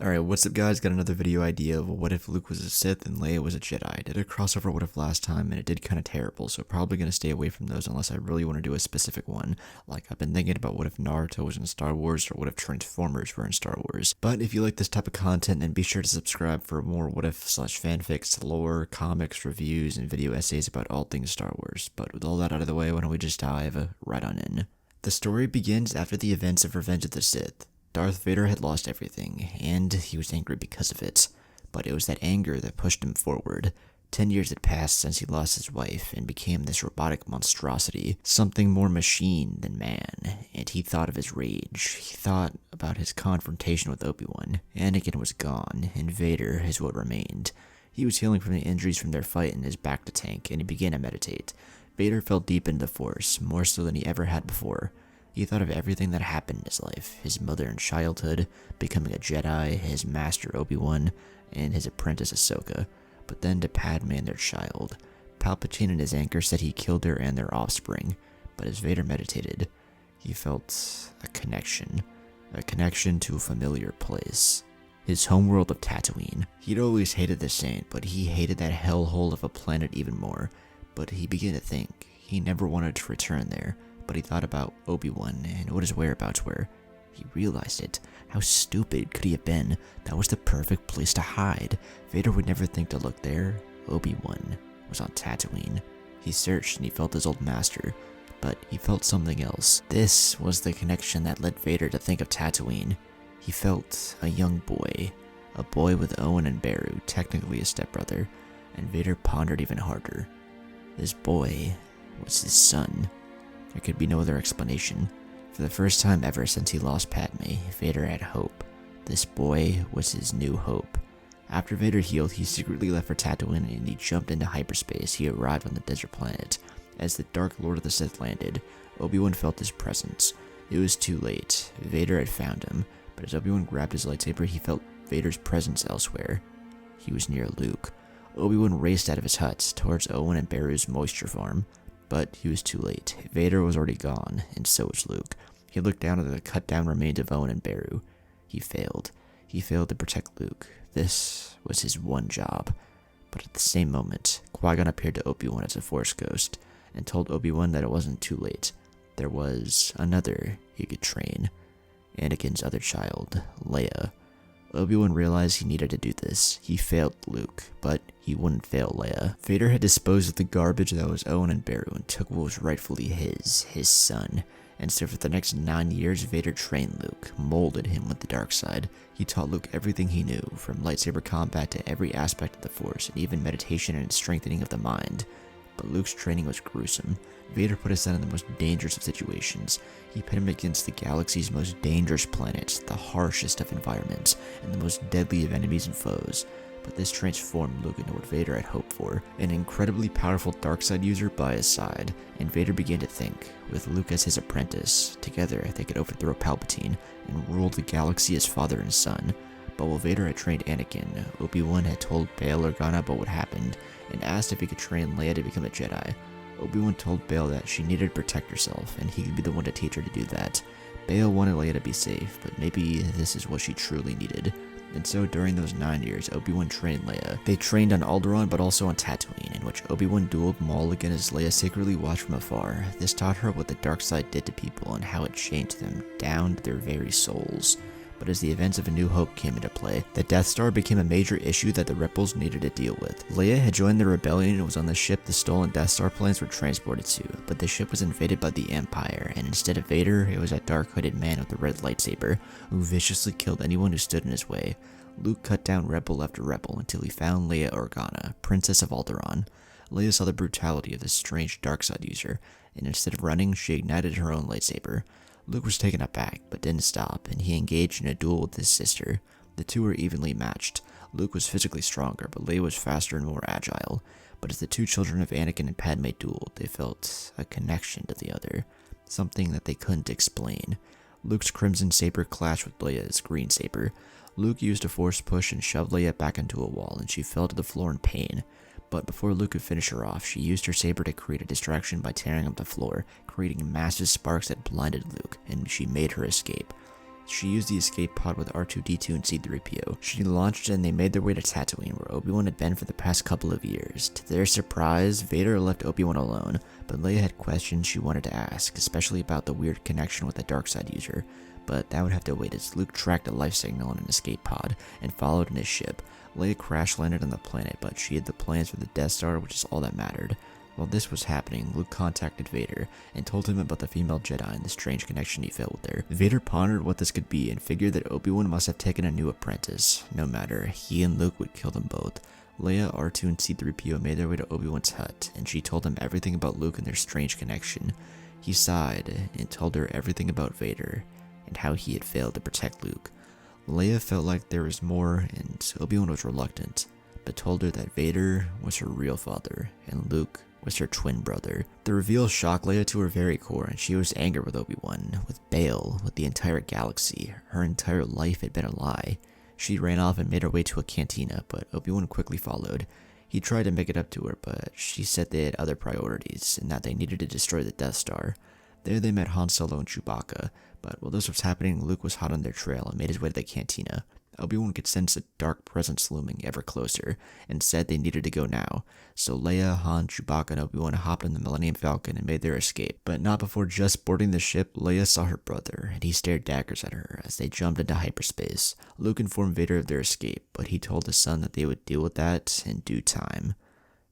Alright, what's up guys? Got another video idea of what if Luke was a Sith and Leia was a Jedi. I did a crossover what if last time and it did kind of terrible, so probably going to stay away from those unless I really want to do a specific one. Like I've been thinking about what if Naruto was in Star Wars or what if Transformers were in Star Wars. But if you like this type of content, then be sure to subscribe for more what if / fanfics, lore, comics, reviews, and video essays about all things Star Wars. But with all that out of the way, why don't we just dive right on in. The story begins after the events of Revenge of the Sith. Darth Vader had lost everything, and he was angry because of it. But it was that anger that pushed him forward. 10 years had passed since he lost his wife and became this robotic monstrosity, something more machine than man, and he thought of his rage. He thought about his confrontation with Obi-Wan. Anakin was gone, and Vader is what remained. He was healing from the injuries from their fight in his bacta tank, and he began to meditate. Vader fell deep into the Force, more so than he ever had before. He thought of everything that happened in his life, his mother in childhood, becoming a Jedi, his master Obi-Wan, and his apprentice Ahsoka, but then to Padme and their child. Palpatine in his anger said he killed her and their offspring, but as Vader meditated, he felt a connection to a familiar place. His homeworld of Tatooine. He'd always hated the Saint, but he hated that hellhole of a planet even more. But he began to think he never wanted to return there. But he thought about Obi-Wan and what his whereabouts were. He realized it. How stupid could he have been? That was the perfect place to hide. Vader would never think to look there. Obi-Wan was on Tatooine. He searched and he felt his old master, but he felt something else. This was the connection that led Vader to think of Tatooine. He felt a young boy, a boy with Owen and Beru, technically a stepbrother, and Vader pondered even harder. This boy was his son. There could be no other explanation. For the first time ever since he lost Padme, Vader had hope. This boy was his new hope. After Vader healed, he secretly left for Tatooine and he jumped into hyperspace. He arrived on the desert planet. As the Dark Lord of the Sith landed, Obi-Wan felt his presence. It was too late. Vader had found him, but as Obi-Wan grabbed his lightsaber, he felt Vader's presence elsewhere. He was near Luke. Obi-Wan raced out of his hut towards Owen and Beru's moisture farm. But he was too late. Vader was already gone, and so was Luke. He looked down at the cut-down remains of Owen and Beru. He failed. He failed to protect Luke. This was his one job. But at the same moment, Qui-Gon appeared to Obi-Wan as a Force ghost, and told Obi-Wan that it wasn't too late. There was another he could train. Anakin's other child, Leia. Obi-Wan realized he needed to do this. He failed Luke, but he wouldn't fail Leia. Vader had disposed of the garbage that was Owen and Beru and took what was rightfully his son. And so for the next 9 years, Vader trained Luke, molded him with the dark side. He taught Luke everything he knew, from lightsaber combat to every aspect of the Force, and even meditation and strengthening of the mind. But Luke's training was gruesome. Vader put his son in the most dangerous of situations. He pit him against the galaxy's most dangerous planets, the harshest of environments, and the most deadly of enemies and foes. But this transformed Luke into what Vader had hoped for, an incredibly powerful dark side user by his side, and Vader began to think, with Luke as his apprentice, together they could overthrow Palpatine and rule the galaxy as father and son. But while Vader had trained Anakin, Obi-Wan had told Bail Organa about what happened, and asked if he could train Leia to become a Jedi. Obi-Wan told Bail that she needed to protect herself, and he could be the one to teach her to do that. Bail wanted Leia to be safe, but maybe this is what she truly needed. And so during those 9 years, Obi-Wan trained Leia. They trained on Alderaan, but also on Tatooine, in which Obi-Wan dueled Maul again as Leia secretly watched from afar. This taught her what the dark side did to people and how it changed them, down to their very souls. But as the events of A New Hope came into play, the Death Star became a major issue that the rebels needed to deal with. Leia had joined the rebellion and was on the ship the stolen Death Star plans were transported to, but the ship was invaded by the Empire, and instead of Vader, it was a dark-hooded man with a red lightsaber, who viciously killed anyone who stood in his way. Luke cut down rebel after rebel until he found Leia Organa, Princess of Alderaan. Leia saw the brutality of this strange dark side user, and instead of running, she ignited her own lightsaber. Luke was taken aback, but didn't stop, and he engaged in a duel with his sister. The two were evenly matched. Luke was physically stronger, but Leia was faster and more agile. But as the two children of Anakin and Padme dueled, they felt a connection to the other, something that they couldn't explain. Luke's crimson saber clashed with Leia's green saber. Luke used a force push and shoved Leia back into a wall, and she fell to the floor in pain. But before Luke could finish her off, she used her saber to create a distraction by tearing up the floor, creating massive sparks that blinded Luke, and she made her escape. She used the escape pod with R2-D2 and C-3PO. She launched and they made their way to Tatooine, where Obi-Wan had been for the past couple of years. To their surprise, Vader left Obi-Wan alone, but Leia had questions she wanted to ask, especially about the weird connection with the dark side user. But that would have to wait as Luke tracked a life signal in an escape pod and followed in his ship. Leia crash landed on the planet, but she had the plans for the Death Star, which is all that mattered. While this was happening, Luke contacted Vader and told him about the female Jedi and the strange connection he felt with her. Vader pondered what this could be and figured that Obi-Wan must have taken a new apprentice. No matter, he and Luke would kill them both. Leia, R2, and C-3PO made their way to Obi-Wan's hut, and she told him everything about Luke and their strange connection. He sighed and told her everything about Vader and how he had failed to protect Luke. Leia felt like there was more, and Obi-Wan was reluctant, but told her that Vader was her real father, and Luke was her twin brother. The reveal shocked Leia to her very core, and she was angry with Obi-Wan, with Bail, with the entire galaxy. Her entire life had been a lie. She ran off and made her way to a cantina, but Obi-Wan quickly followed. He tried to make it up to her, but she said they had other priorities, and that they needed to destroy the Death Star. There they met Han Solo and Chewbacca, but while this was happening, Luke was hot on their trail and made his way to the cantina. Obi-Wan could sense a dark presence looming ever closer, and said they needed to go now. So Leia, Han, Chewbacca, and Obi-Wan hopped on the Millennium Falcon and made their escape. But not before just boarding the ship, Leia saw her brother, and he stared daggers at her as they jumped into hyperspace. Luke informed Vader of their escape, but he told his son that they would deal with that in due time.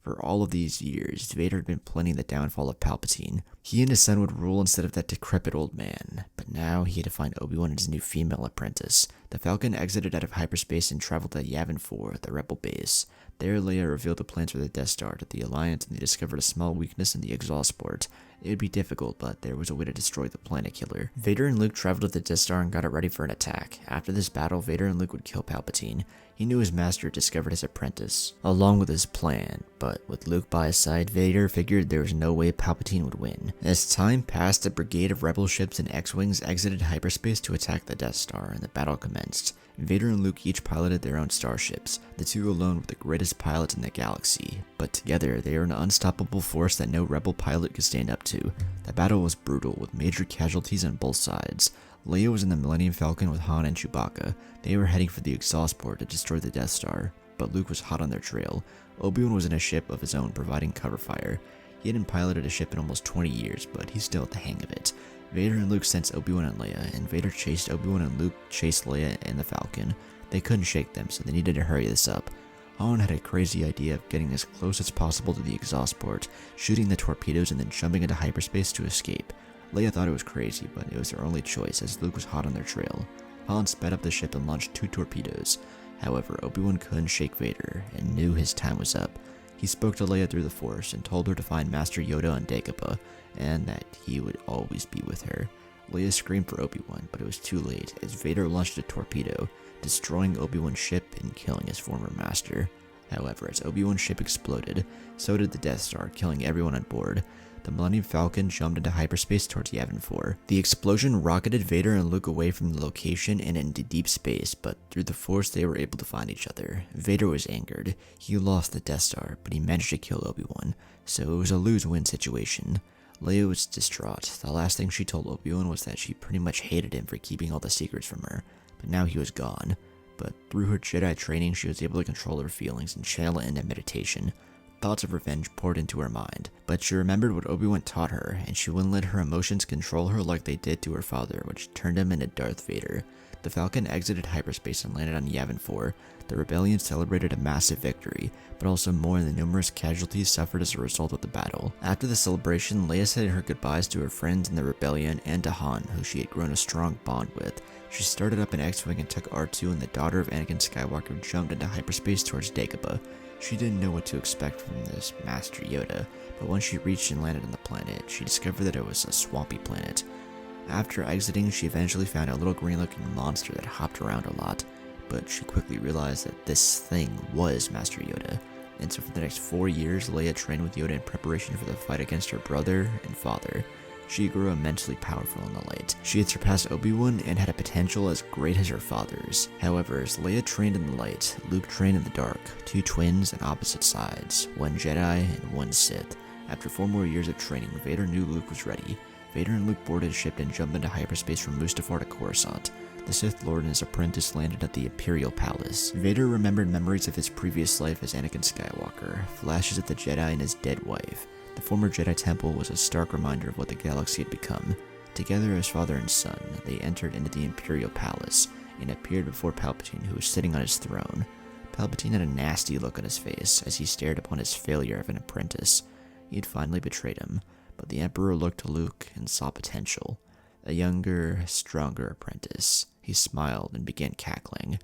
For all of these years, Vader had been planning the downfall of Palpatine. He and his son would rule instead of that decrepit old man, but now he had to find Obi-Wan and his new female apprentice. The Falcon exited out of hyperspace and traveled to Yavin 4, the rebel base. There, Leia revealed the plans for the Death Star to the Alliance, and they discovered a small weakness in the exhaust port. It would be difficult, but there was a way to destroy the planet killer. Vader and Luke traveled to the Death Star and got it ready for an attack. After this battle, Vader and Luke would kill Palpatine. He knew his master had discovered his apprentice, along with his plan, but with Luke by his side, Vader figured there was no way Palpatine would win. As time passed, a brigade of rebel ships and X-Wings exited hyperspace to attack the Death Star, and the battle commenced. Vader and Luke each piloted their own starships. The two alone were the greatest pilots in the galaxy, but together they were an unstoppable force that no rebel pilot could stand up to. The battle was brutal, with major casualties on both sides. Leia was in the Millennium Falcon with Han and Chewbacca. They were heading for the exhaust port to destroy the Death Star, but Luke was hot on their trail. Obi-Wan was in a ship of his own, providing cover fire. He hadn't piloted a ship in almost 20 years, but he still had the hang of it. Vader and Luke sensed Obi-Wan and Leia, and Vader chased Obi-Wan and Luke chased Leia and the Falcon. They couldn't shake them, so they needed to hurry this up. Han had a crazy idea of getting as close as possible to the exhaust port, shooting the torpedoes and then jumping into hyperspace to escape. Leia thought it was crazy, but it was their only choice as Luke was hot on their trail. Han sped up the ship and launched 2 torpedoes. However, Obi-Wan couldn't shake Vader and knew his time was up. He spoke to Leia through the Force and told her to find Master Yoda on Dagobah, and that he would always be with her. Leia screamed for Obi-Wan, but it was too late as Vader launched a torpedo, destroying Obi-Wan's ship and killing his former master. However, as Obi-Wan's ship exploded, so did the Death Star, killing everyone on board. The Millennium Falcon jumped into hyperspace towards Yavin 4. The explosion rocketed Vader and Luke away from the location and into deep space, but through the Force they were able to find each other. Vader was angered. He lost the Death Star, but he managed to kill Obi-Wan, so it was a lose-win situation. Leia was distraught. The last thing she told Obi-Wan was that she pretty much hated him for keeping all the secrets from her, but now he was gone. But through her Jedi training, she was able to control her feelings and channel it into meditation. Thoughts of revenge poured into her mind, but she remembered what Obi-Wan taught her, and she wouldn't let her emotions control her like they did to her father, which turned him into Darth Vader. The Falcon exited hyperspace and landed on Yavin 4. The rebellion celebrated a massive victory, but also mourned the numerous casualties suffered as a result of the battle. After the celebration, Leia said her goodbyes to her friends in the rebellion and to Han, who she had grown a strong bond with. She started up an X-Wing and took R2, and the daughter of Anakin Skywalker jumped into hyperspace towards Dagobah. She didn't know what to expect from this Master Yoda, but once she reached and landed on the planet, she discovered that it was a swampy planet. After exiting, she eventually found a little green-looking monster that hopped around a lot, but she quickly realized that this thing was Master Yoda. And so for the next 4 years, Leia trained with Yoda in preparation for the fight against her brother and father. She grew immensely powerful in the light. She had surpassed Obi-Wan and had a potential as great as her father's. However, as Leia trained in the light, Luke trained in the dark, 2 twins on opposite sides, 1 Jedi and 1 Sith. After 4 more years of training, Vader knew Luke was ready. Vader and Luke boarded a ship and jumped into hyperspace from Mustafar to Coruscant. the Sith Lord and his apprentice landed at the Imperial Palace. Vader remembered memories of his previous life as Anakin Skywalker, flashes at the Jedi and his dead wife. The former Jedi Temple was a stark reminder of what the galaxy had become. Together as father and son, they entered into the Imperial Palace and appeared before Palpatine, who was sitting on his throne. Palpatine had a nasty look on his face as he stared upon his failure of an apprentice. He had finally betrayed him, but the Emperor looked to Luke and saw potential. A younger, stronger apprentice. He smiled and began cackling.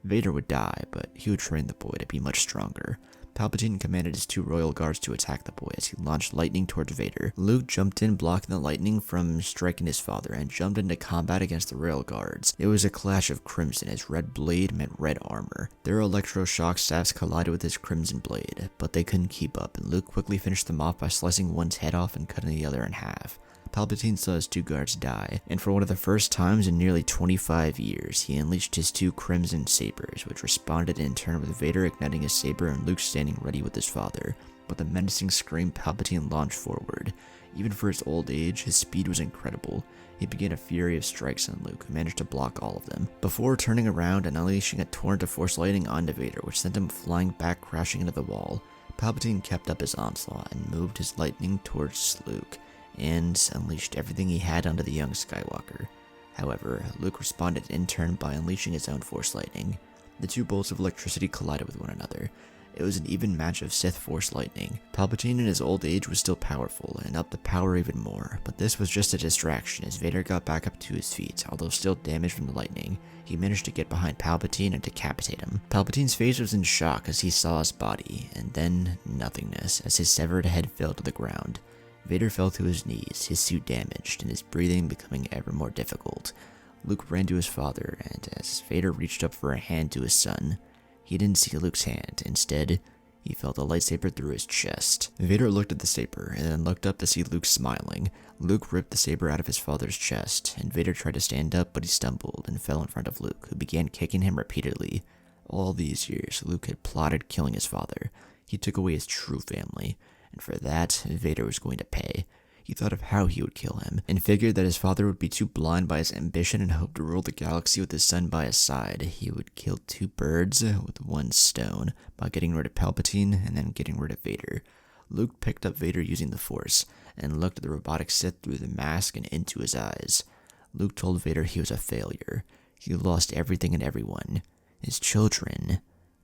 Vader would die, but he would train the boy to be much stronger. Palpatine commanded his 2 royal guards to attack the boy as he launched lightning towards Vader. Luke jumped in, blocking the lightning from striking his father, and jumped into combat against the royal guards. It was a clash of crimson as red blade met red armor. Their electroshock staffs collided with his crimson blade, but they couldn't keep up, and Luke quickly finished them off by slicing one's head off and cutting the other in half. Palpatine saw his 2 guards die, and for one of the first times in nearly 25 years, he unleashed his 2 crimson sabers, which responded in turn with Vader igniting his saber and Luke standing ready with his father. With a menacing scream, Palpatine launched forward. Even for his old age, his speed was incredible. He began a fury of strikes on Luke, who managed to block all of them, before turning around and unleashing a torrent of force lightning onto Vader, which sent him flying back, crashing into the wall. Palpatine kept up his onslaught and moved his lightning towards Luke, and unleashed everything he had onto the young Skywalker. However, Luke responded in turn by unleashing his own force lightning. The 2 bolts of electricity collided with one another. It was an even match of Sith force lightning. Palpatine in his old age was still powerful, and upped the power even more, but this was just a distraction as Vader got back up to his feet. Although still damaged from the lightning, he managed to get behind Palpatine and decapitate him. Palpatine's face was in shock as he saw his body, and then nothingness as his severed head fell to the ground. Vader fell to his knees, his suit damaged, and his breathing becoming ever more difficult. Luke ran to his father, and as Vader reached up for a hand to his son, he didn't see Luke's hand. Instead, he felt a lightsaber through his chest. Vader looked at the saber, and then looked up to see Luke smiling. Luke ripped the saber out of his father's chest, and Vader tried to stand up, but he stumbled and fell in front of Luke, who began kicking him repeatedly. All these years, Luke had plotted killing his father. He took away his true family. And for that, Vader was going to pay. He thought of how he would kill him, and figured that his father would be too blind by his ambition and hope to rule the galaxy with his son by his side. He would kill 2 birds with 1 stone, by getting rid of Palpatine and then getting rid of Vader. Luke picked up Vader using the Force, and looked at the robotic Sith through the mask and into his eyes. Luke told Vader he was a failure. He lost everything and everyone. His children,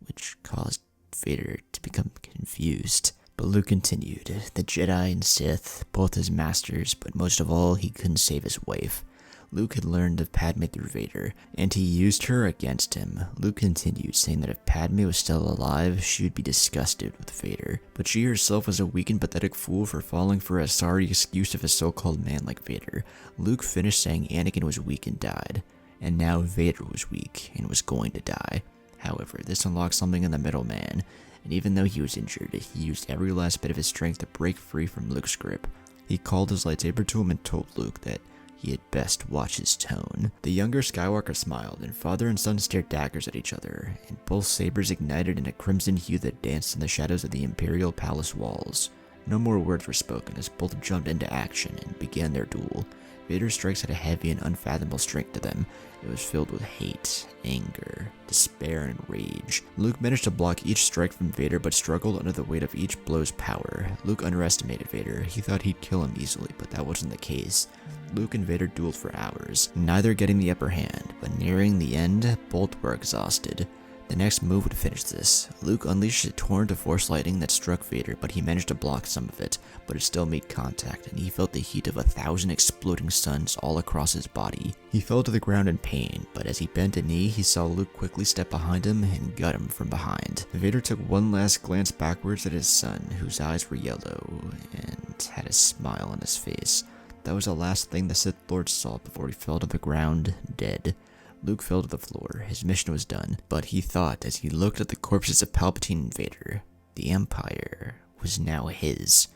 which caused Vader to become confused. But Luke continued. The Jedi and Sith, both his masters, but most of all, he couldn't save his wife. Luke had learned of Padme through Vader, and he used her against him. Luke continued, saying that if Padme was still alive, she would be disgusted with Vader. But she herself was a weak and pathetic fool for falling for a sorry excuse of a so-called man like Vader. Luke finished saying Anakin was weak and died, and now Vader was weak and was going to die. However, this unlocked something in the middle man, and even though he was injured, he used every last bit of his strength to break free from Luke's grip. He called his lightsaber to him and told Luke that he had best watch his tone. The younger Skywalker smiled, and father and son stared daggers at each other, and both sabers ignited in a crimson hue that danced in the shadows of the Imperial Palace walls. No more words were spoken as both jumped into action and began their duel. Vader's strikes had a heavy and unfathomable strength to them. It was filled with hate, anger, despair, and rage. Luke managed to block each strike from Vader, but struggled under the weight of each blow's power. Luke underestimated Vader. He thought he'd kill him easily, but that wasn't the case. Luke and Vader dueled for hours, neither getting the upper hand, but nearing the end, both were exhausted. The next move would finish this. Luke unleashed a torrent of force lightning that struck Vader, but he managed to block some of it, but it still made contact, and he felt the heat of 1,000 exploding suns all across his body. He fell to the ground in pain, but as he bent a knee, he saw Luke quickly step behind him and gut him from behind. Vader took one last glance backwards at his son, whose eyes were yellow, and had a smile on his face. That was the last thing the Sith Lord saw before he fell to the ground, dead. Luke fell to the floor. His mission was done, but he thought as he looked at the corpses of Palpatine and Vader, the Empire was now his.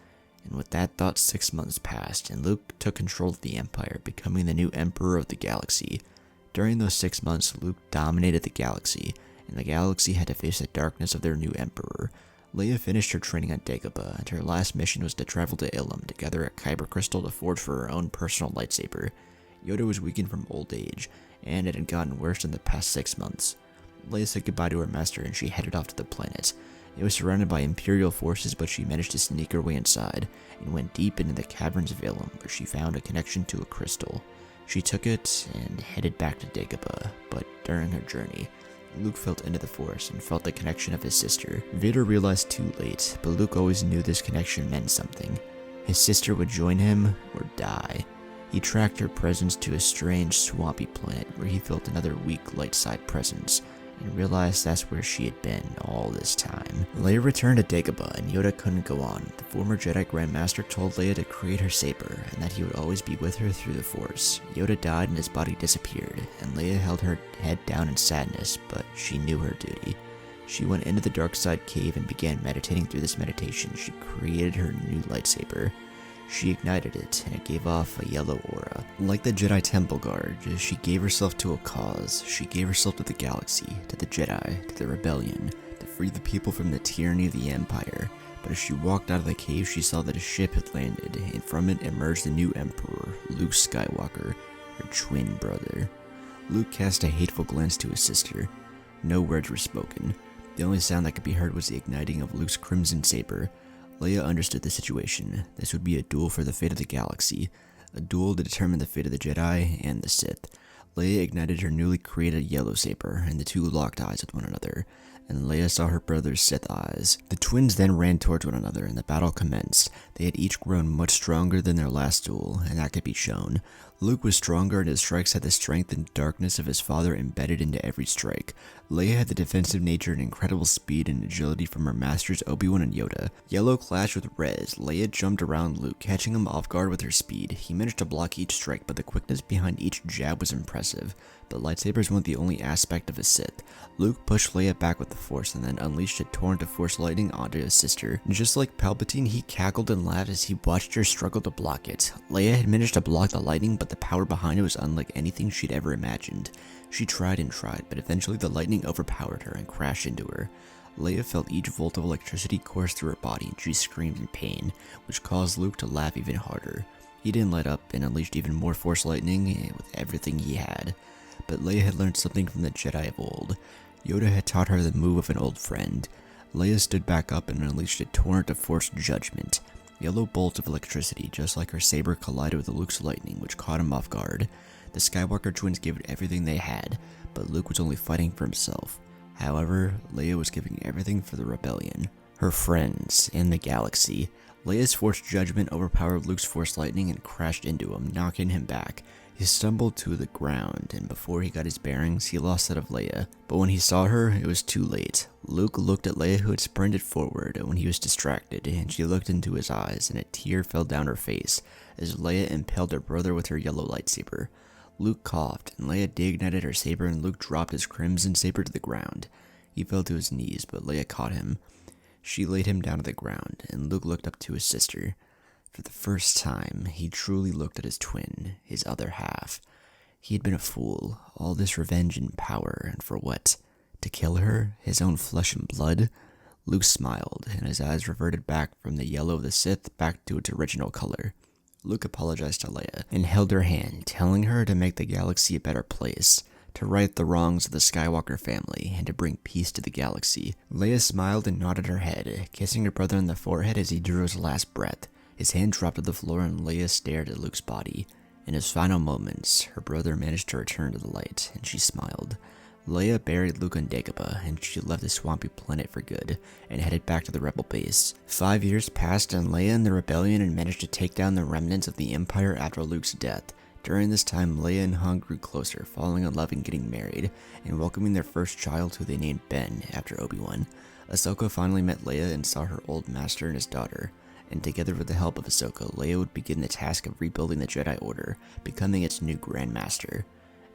And with that thought, 6 months passed, and Luke took control of the Empire, becoming the new Emperor of the galaxy. During those 6 months, Luke dominated the galaxy, and the galaxy had to face the darkness of their new Emperor. Leia finished her training on Dagobah, and her last mission was to travel to Ilum to gather a kyber crystal to forge for her own personal lightsaber. Yoda was weakened from old age, and it had gotten worse in the past 6 months. Leia said goodbye to her master and she headed off to the planet. It was surrounded by Imperial forces, but she managed to sneak her way inside and went deep into the caverns of Ilum, where she found a connection to a crystal. She took it and headed back to Dagobah, but during her journey, Luke felt into the Force and felt the connection of his sister. Vader realized too late, but Luke always knew this connection meant something. His sister would join him or die. He tracked her presence to a strange, swampy planet where he felt another weak light side presence, and realized that's where she had been all this time. Leia returned to Dagobah, and Yoda couldn't go on. The former Jedi Grandmaster told Leia to create her saber, and that he would always be with her through the Force. Yoda died and his body disappeared, and Leia held her head down in sadness, but she knew her duty. She went into the dark side cave and began meditating. Through this meditation, she created her new lightsaber. She ignited it, and it gave off a yellow aura. Like the Jedi Temple Guard, she gave herself to a cause. She gave herself to the galaxy, to the Jedi, to the rebellion, to free the people from the tyranny of the Empire. But as she walked out of the cave, she saw that a ship had landed, and from it emerged the new Emperor, Luke Skywalker, her twin brother. Luke cast a hateful glance to his sister. No words were spoken. The only sound that could be heard was the igniting of Luke's crimson saber. Leia understood the situation. This would be a duel for the fate of the galaxy, a duel to determine the fate of the Jedi and the Sith. Leia ignited her newly created yellow saber, and the two locked eyes with one another, and Leia saw her brother's Sith eyes. The twins then ran towards one another, and the battle commenced. They had each grown much stronger than their last duel, and that could be shown. Luke was stronger, and his strikes had the strength and darkness of his father embedded into every strike. Leia had the defensive nature and incredible speed and agility from her masters Obi-Wan and Yoda. Yellow clashed with red. Leia jumped around Luke, catching him off guard with her speed. He managed to block each strike, but the quickness behind each jab was impressive. But lightsabers weren't the only aspect of a Sith. Luke pushed Leia back with the Force and then unleashed a torrent of Force lightning onto his sister. Just like Palpatine, he cackled and laughed as he watched her struggle to block it. Leia had managed to block the lightning, but the power behind it was unlike anything she'd ever imagined. She tried and tried, but eventually the lightning overpowered her and crashed into her. Leia felt each volt of electricity course through her body, and she screamed in pain, which caused Luke to laugh even harder. He didn't let up and unleashed even more Force lightning with everything he had. But Leia had learned something from the Jedi of old. Yoda had taught her the move of an old friend. Leia stood back up and unleashed a torrent of Force judgment. Yellow bolts of electricity, just like her saber, collided with Luke's lightning, which caught him off guard. The Skywalker twins gave it everything they had, but Luke was only fighting for himself. However, Leia was giving everything for the rebellion, her friends, and the galaxy. Leia's Force judgment overpowered Luke's Force lightning and crashed into him, knocking him back. He stumbled to the ground, and before he got his bearings, he lost sight of Leia. But when he saw her, it was too late. Luke looked at Leia, who had sprinted forward when he was distracted, and she looked into his eyes, and a tear fell down her face as Leia impaled her brother with her yellow lightsaber. Luke coughed, and Leia deignited her saber, and Luke dropped his crimson saber to the ground. He fell to his knees, but Leia caught him. She laid him down to the ground, and Luke looked up to his sister. For the first time, he truly looked at his twin, his other half. He had been a fool, all this revenge and power, and for what? To kill her, his own flesh and blood? Luke smiled, and his eyes reverted back from the yellow of the Sith back to its original color. Luke apologized to Leia, and held her hand, telling her to make the galaxy a better place, to right the wrongs of the Skywalker family, and to bring peace to the galaxy. Leia smiled and nodded her head, kissing her brother on the forehead as he drew his last breath. His hand dropped to the floor and Leia stared at Luke's body. In his final moments, her brother managed to return to the light, and she smiled. Leia buried Luke on Dagobah, and she left the swampy planet for good, and headed back to the Rebel base. 5 years passed, and Leia and the Rebellion had managed to take down the remnants of the Empire after Luke's death. During this time, Leia and Han grew closer, falling in love and getting married, and welcoming their first child, who they named Ben, after Obi-Wan. Ahsoka finally met Leia and saw her old master and his daughter. And together with the help of Ahsoka, Leia would begin the task of rebuilding the Jedi Order, becoming its new Grand Master.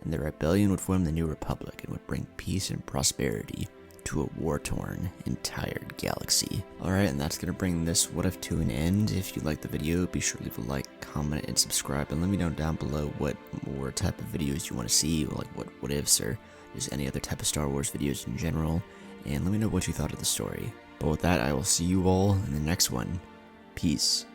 And the Rebellion would form the New Republic and would bring peace and prosperity to a war-torn, entire galaxy. Alright, and that's going to bring this What If to an end. If you liked the video, be sure to leave a like, comment, and subscribe, and let me know down below what more type of videos you want to see, like what ifs, or just any other type of Star Wars videos in general, and let me know what you thought of the story. But with that, I will see you all in the next one. Peace.